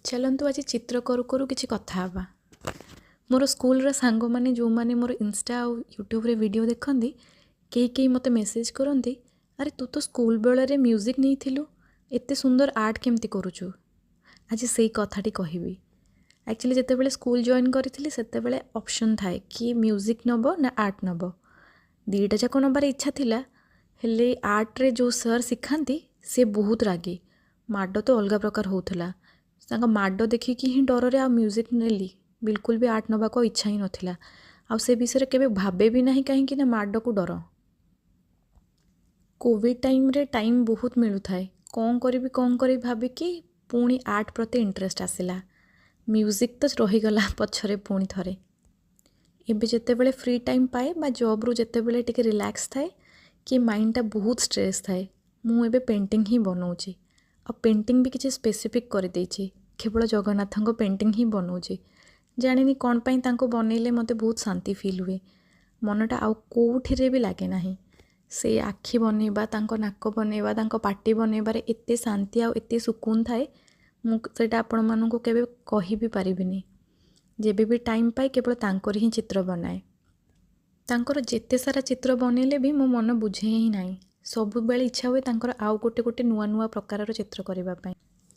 चलतु आज चित्र करू करू किसी कथा हवा। मोर स्कूल सांग मैंने जो मैंने मोर इंस्टा और यूट्यूब रे वीडियो देखती कई मत मेसेज करती, अरे तू तो स्कूल बेले म्यूजिक नहीं थिलु, एते सुंदर आर्ट केमती करुचु। आज से कथाटी कहबी। एक्चुअली जिते स्कूल जॉइन करी से ऑप्शन थाए कि म्यूजिक नब ना आर्ट नब, दीटा जाक नबार इच्छा थिला। हेले आर्ट रे जो सर शिखाती सी बहुत रागी, माड तो अलग प्रकार होता। माड देखिकी ही डर आ म्यूजिक नेली, बिल्कुल भी आर्ट नवा को इच्छा ही नथिला। आ से विषय केबे भाबे भी नहीं कहीं ना माड को डर। कोविड टाइम रे टाइम बहुत मिलू थाए, कौन करी भाबिकी पुणी आर्ट प्रति इंटरेस्ट आसला। म्यूजिक तो रहीगला पछरे पुणी थरे। एबे जेतेबेले फ्री टाइम पाए बा जॉब रु जेतेबेले टिके रिलैक्स थाए कि माइंडटा बहुत स्ट्रेस थाए, मु एबे पेंटिंग ही बनाऊँगी। आ पेंटिंग भी किसी स्पेसिफिक कर देछि, केवल जगन्नाथ पेंटिंग ही बनाऊँगी। जानिनी कौन पाई तांको बनैले मते बहुत शांति फील हुए, मनटा आउ कोठिरे भी लागे नाही। से आखि बनैबा, तांको नाक बनैबा, तांको पाटी बनैबारे एते शांति आ एते सुकून थाए, मु सेटा आपण मानकु केबे कहि भी पारिबिनी। जेबे भी टाइम पाए केवल तांकर ही चित्र बनाए। तांकर जेते सारा चित्र बनैले भी मो मन बुझे ही नाही। सब बेले इच्छा हुए तांकर आउ गोटे गोटे नुआ नुआ प्रकारर चित्र करबा पाई।